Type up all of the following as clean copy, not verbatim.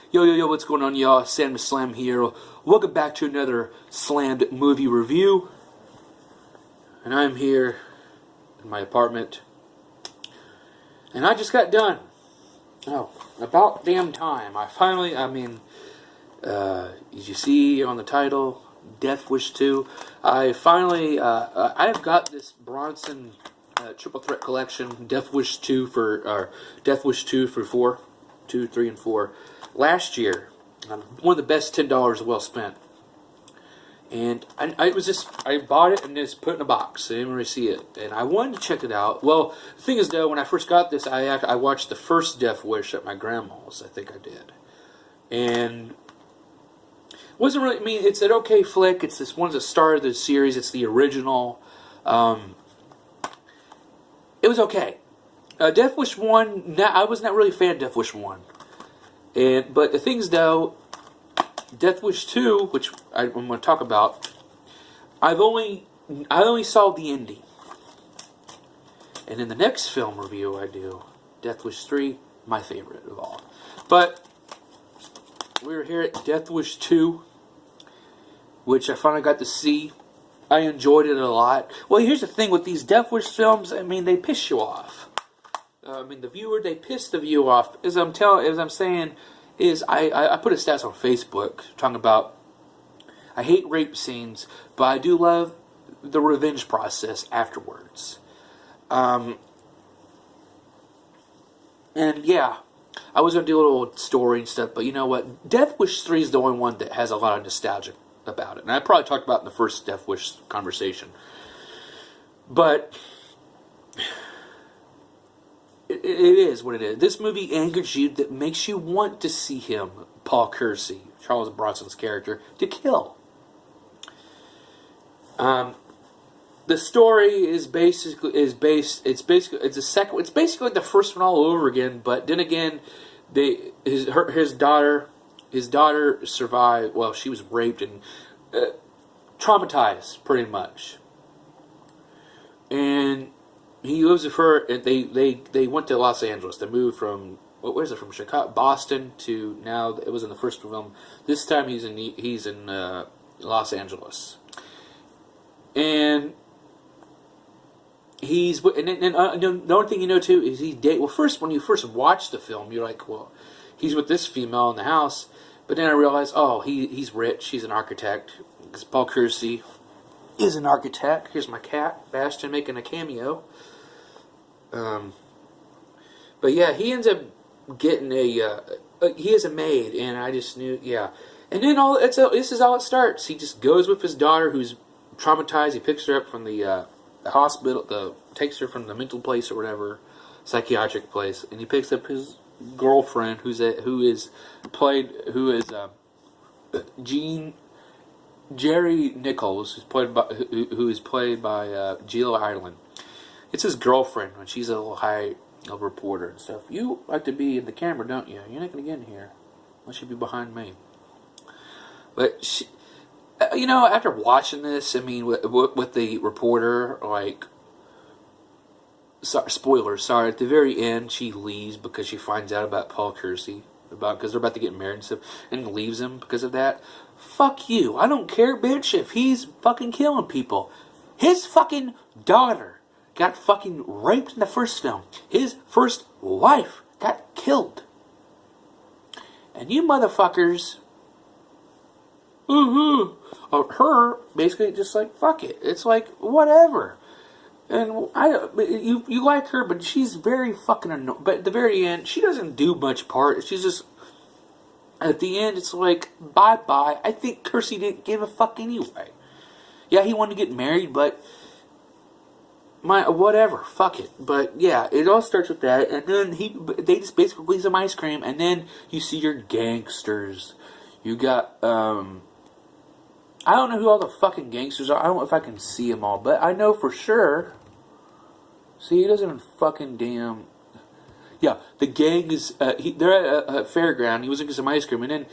Yo, what's going on, y'all? Sam Slam here. Welcome back to another slammed movie review. And I'm here in my apartment. And I just got done. Oh, about damn time. As you see on the title, Death Wish 2. I've got this Bronson triple threat collection, Death Wish 2 for 4, 2, 3, and 4. Last year, one of the best $10 well spent. And I bought it and just put it in a box. I didn't really see it, and I wanted to check it out. Well, the thing is, though, when I first got this, I watched the first Death Wish at my grandma's. I think I did, and it wasn't really. I mean, it's an okay flick. It's this one's the start of the series. It's the original. It was okay. Death Wish 1. I was not really a fan of Death Wish 1. But the things, though, Death Wish 2, which I'm going to talk about, I only saw the ending. And in the next film review I do, Death Wish 3, my favorite of all. But we're here at Death Wish 2, which I finally got to see. I enjoyed it a lot. Well, here's the thing with these Death Wish films, I mean, they piss you off. They piss the viewer off. As I'm saying, I put a stats on Facebook talking about I hate rape scenes, but I do love the revenge process afterwards. And yeah, I was gonna do a little story and stuff, but you know what? Death Wish 3 is the only one that has a lot of nostalgia about it, and I probably talked about it in the first Death Wish conversation, but it is what it is. This movie angers you, that makes you want to see him, Paul Kersey, Charles Bronson's character, to kill. The story is basically like the first one all over again. But then again, his daughter survived. Well, she was raped and traumatized pretty much, and he lives with her, and they went to Los Angeles. They moved from from Chicago, Boston to now. It was in the first film. This time he's in Los Angeles, and the only thing you know too is first when you first watch the film, you're like, well, he's with this female in the house, but then I realized, oh, he's rich. He's an architect. Because Paul Kersey is an architect. Here's my cat, Bastion, making a cameo. But yeah, he ends up getting he has a maid, and I just knew, yeah. And then this is all it starts. He just goes with his daughter, who's traumatized. He picks her up from the hospital, takes her from the mental place or whatever, psychiatric place, and he picks up his girlfriend, who is Jerry Nichols, who is played by Jill Ireland. It's his girlfriend when she's a little high reporter and stuff. You like to be in the camera, don't you? You're not going to get in here unless you be behind me. But she, after watching this, I mean, with the reporter, like, spoilers, sorry, at the very end, she leaves because she finds out about Paul Kersey, because they're about to get married and stuff, and leaves him because of that. Fuck you. I don't care, bitch, if he's fucking killing people. His fucking daughter got fucking raped in the first film. His first wife got killed. And you motherfuckers, her basically just like, fuck it. It's like, whatever. And you like her, but she's very fucking annoying. But at the very end, she doesn't do much part. She's just, at the end, it's like, bye-bye. I think Kersey didn't give a fuck anyway. Yeah, he wanted to get married, but whatever, fuck it. But yeah, it all starts with that, and then they just basically leave some ice cream, and then you see your gangsters. You got, I don't know who all the fucking gangsters are. I don't know if I can see them all, but I know for sure. See, he doesn't fucking damn. Yeah, the gang is, they're at a fairground. He was looking for some ice cream, and then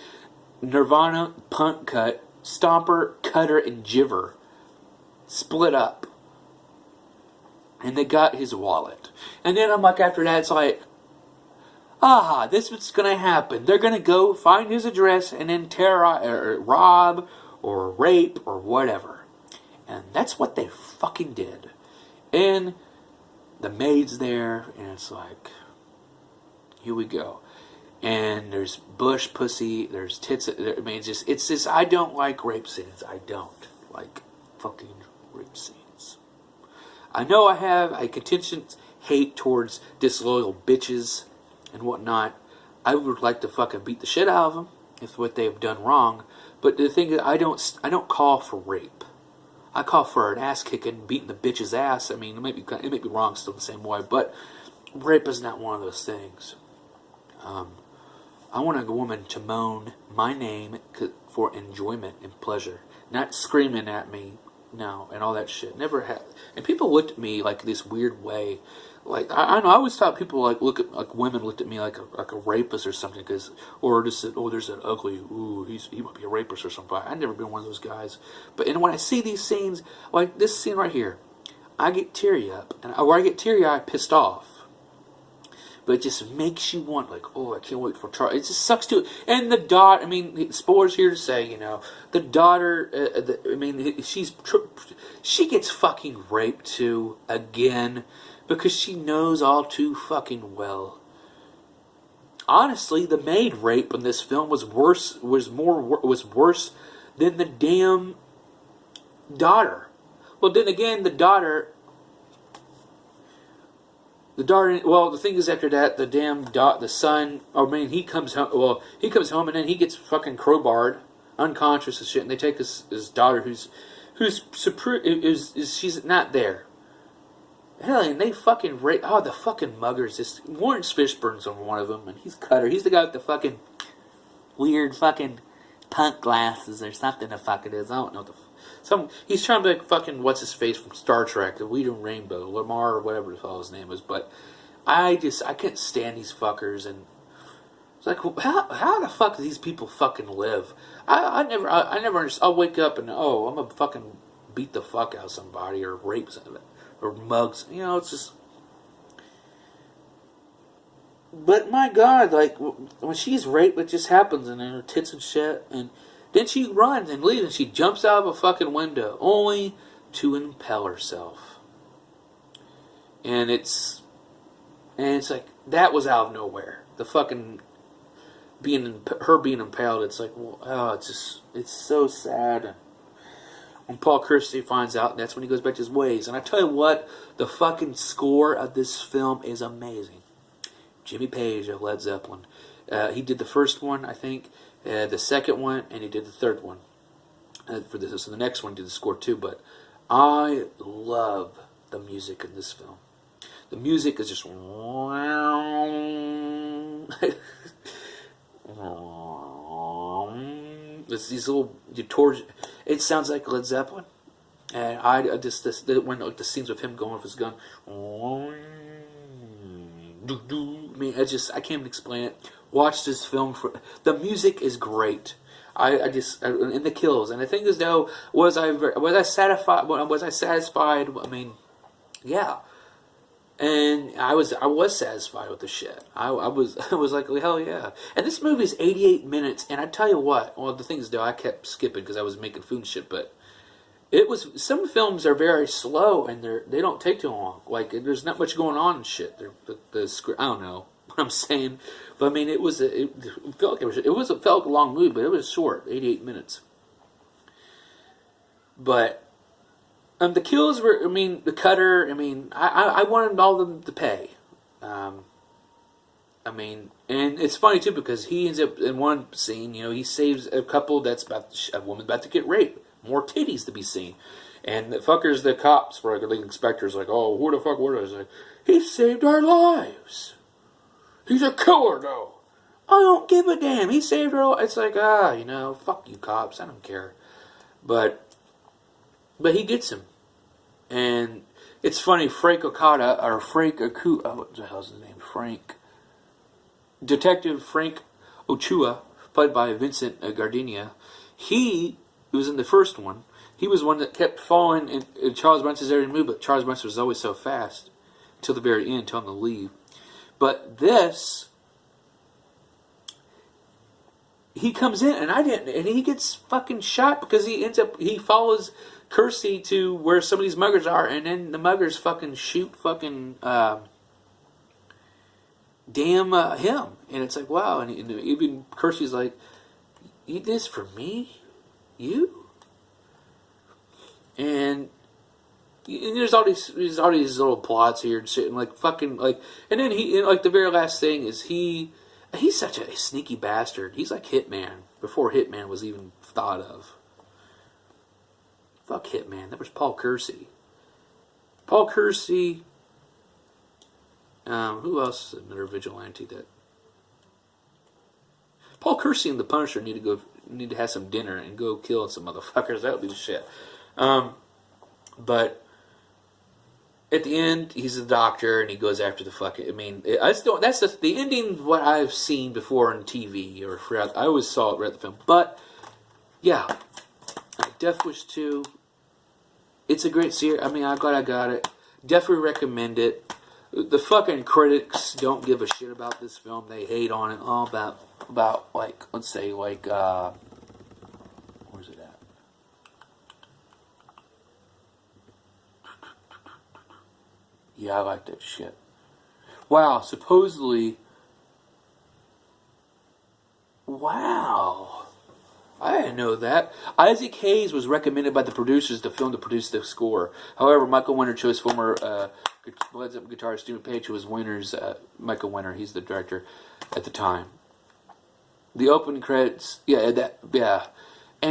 Nirvana, Punk Cut, Stomper, Cutter, and Jiver split up. And they got his wallet. And then I'm like, after that, it's like, aha, this is what's going to happen. They're going to go find his address and then rob or rape or whatever. And that's what they fucking did. And the maid's there, and it's like, here we go. And there's bush pussy, there's tits. I mean, it's just, I don't like rape scenes. I don't like fucking rape scenes. I know I have a contingent hate towards disloyal bitches and whatnot. I would like to fucking beat the shit out of them if what they've done wrong. But the thing is, I don't call for rape. I call for an ass kicking, beating the bitch's ass. I mean, it might be wrong still the same way, but rape is not one of those things. I want a woman to moan my name for enjoyment and pleasure, not screaming at me, no, and all that shit. Never had. And people looked at me like this weird way. Like I know, I always thought people women looked at me like a rapist or something, or just said, oh, there's that ugly, ooh, he might be a rapist or something. I've never been one of those guys. But when I see these scenes, like this scene right here, I get teary up, or I get teary eyed, pissed off. But it just makes you want, like, oh, I can't wait for Charlie. It just sucks to it. And the daughter, I mean, spoilers here to say, the daughter, she gets fucking raped too, again, because she knows all too fucking well. Honestly, the maid rape in this film was worse than the damn daughter. Well, then again, the daughter, well, the thing is, after that, the son, he comes home, and then he gets fucking crowbarred, unconscious and shit, and they take his daughter, she's not there. Hell, and they fucking rape, the fucking muggers, Lawrence Fishburne's on one of them, and he's Cutter, he's the guy with the fucking weird fucking punk glasses or something the fuck it is, I don't know he's trying to be like fucking what's-his-face from Star Trek, the Weed and Rainbow, Lamar or whatever the hell his name is, but I can't stand these fuckers, and it's like, how the fuck do these people fucking live? I never understand. I'll wake up and, I'm gonna fucking beat the fuck out of somebody or rape somebody or mugs, it's just... But my God, like, when she's raped, it just happens, and then her tits and shit, and then she runs and leaves, and she jumps out of a fucking window, only to impale herself. And it's like, that was out of nowhere. The fucking her being impaled, it's like, it's so sad. And when Paul Kersey finds out, that's when he goes back to his ways. And I tell you what, the fucking score of this film is amazing. Jimmy Page of Led Zeppelin. He did the first one, I think, the second one, and he did the third one. For this, so the next one did the score too. But I love the music in this film. The music is just it's these little it sounds like Led Zeppelin, and when the scenes with him going with his gun. I mean, I can't even explain it. Watch this film the music is great. In the kills, and the thing is, though, was I satisfied? I mean, yeah, and I was satisfied with the shit. I was like, hell yeah. And this movie is 88 minutes, and I tell you what. Well, the thing is, though, I kept skipping because I was making food and shit, but. Some films are very slow and they don't take too long. Like, there's not much going on and shit. The script, I don't know what I'm saying, but I mean, it felt like a long movie, but it was short, 88 minutes. But the kills were, I mean, the cutter. I mean, I wanted all of them to pay. I mean, and it's funny too because he ends up in one scene. He saves a couple that's a woman about to get raped. More titties to be seen. And the fuckers, the cops, were the inspectors, like, oh, who the fuck were those? Like, he saved our lives. He's a killer, though. I don't give a damn. He saved our lives. It's like, fuck you, cops. I don't care. But he gets him. And it's funny, what the hell's his name? Detective Frank Ochoa, played by Vincent Gardenia, he was in the first one. He was one that kept falling in Charles Bronson's every move, but Charles Bronson was always so fast until the very end, telling him to leave. But this, he comes in, and I didn't, and he gets fucking shot because he follows Kersey to where some of these muggers are, and then the muggers fucking shoot fucking him, and it's like, wow, and even Kersey's like, you did this for me, you, and there's all these little plots here and shit, and like fucking like, and then the very last thing is he's such a sneaky bastard. He's like Hitman before Hitman was even thought of. Fuck Hitman. That was Paul Kersey. Paul Kersey. Who else is another vigilante that? Paul Kersey and the Punisher need to have some dinner and go kill some motherfuckers. That would be the shit. But at the end, he's a doctor and he goes after the fucking. I mean, that's the ending. What I've seen before on TV or throughout. I always saw it throughout the film, but yeah, Death Wish 2. It's a great series. I mean, I'm glad I got it. Definitely recommend it. The fucking critics don't give a shit about this film. They hate on it. All about like, let's say like where's it at? Yeah, I like that shit. Wow, supposedly. Wow. I didn't know that. Isaac Hayes was recommended by the producers to produce the score. However, Michael Winner chose former Led Zeppelin guitarist Stephen Page, who was Winner's Michael Winner. He's the director at the time. The opening credits, and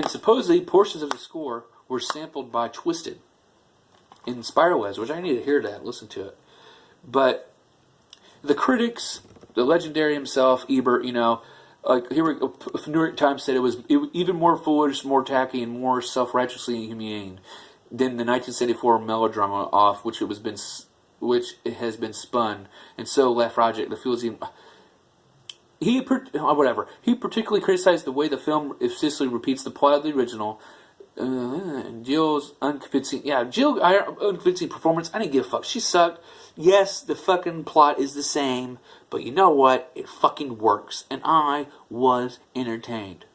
supposedly portions of the score were sampled by Twisted in Spiderwebs, which I need to hear that, listen to it. But the critics, the legendary himself, Ebert, like here we go, New York Times said it was even more foolish, more tacky, and more self-righteously inhumane than the 1974 melodrama Off, which it has been spun, and so left Project the feels even. He particularly criticized the way the film effectively repeats the plot of the original. Jill's unconvincing performance. I didn't give a fuck. She sucked. Yes, the fucking plot is the same, but you know what? It fucking works, and I was entertained.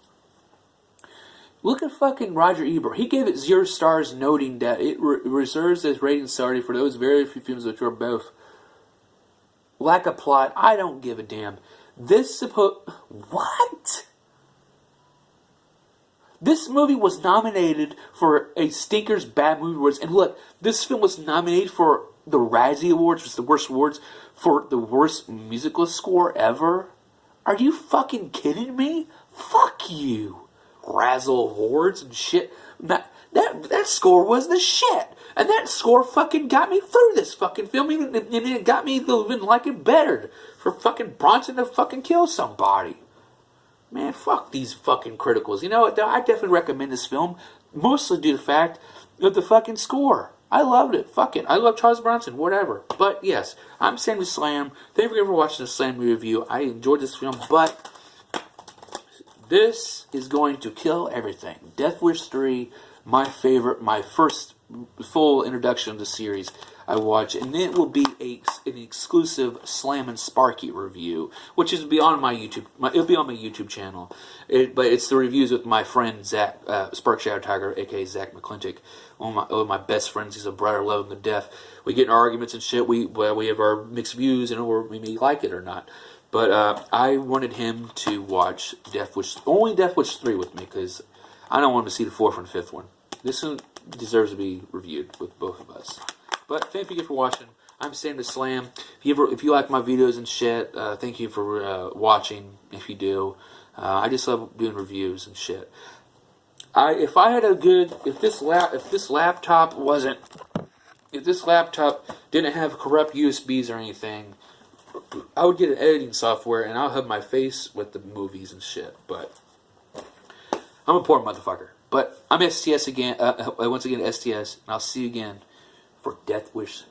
Look at fucking Roger Ebert. He gave it 0 stars, noting that it reserves its rating authority for those very few films which are both lack of plot. I don't give a damn. What? This movie was nominated for a Stinker's Bad Movie Awards. And look, this film was nominated for the Razzie Awards, which is the worst awards, for the worst musical score ever. Are you fucking kidding me? Fuck you. Razzle Awards and shit. That score was the shit. And that score fucking got me through this fucking film. And it got me to even like it better. For fucking Bronson to fucking kill somebody. Man, fuck these fucking criticals. You know what, I definitely recommend this film. Mostly due to the fact of the fucking score. I loved it. Fuck it. I love Charles Bronson. Whatever. But yes, I'm Sam with Slam. Thank you for watching the Slam review. I enjoyed this film, but this is going to kill everything. Death Wish 3, my favorite, my first full introduction of the series I watch, and it will be an exclusive Slam and Sparky review, which is beyond my YouTube. It'll be on my YouTube channel, but it's the reviews with my friend Zach Spark Shadow Tiger, aka Zach McClintock, one of my best friends. He's a brother, love him to death. We get in arguments and shit. We have our mixed views, and we may like it or not. But I wanted him to watch only Death Wish 3 with me, because I don't want him to see the 4th and 5th one. This one deserves to be reviewed with both of us. But thank you for watching. I'm Sam the Slam. If you like my videos and shit, thank you for watching. If you do, I just love doing reviews and shit. If this laptop didn't have corrupt USBs or anything, I would get an editing software and I'll have my face with the movies and shit. But I'm a poor motherfucker. But I'm STS again. Once again, STS, and I'll see you again for Death Wish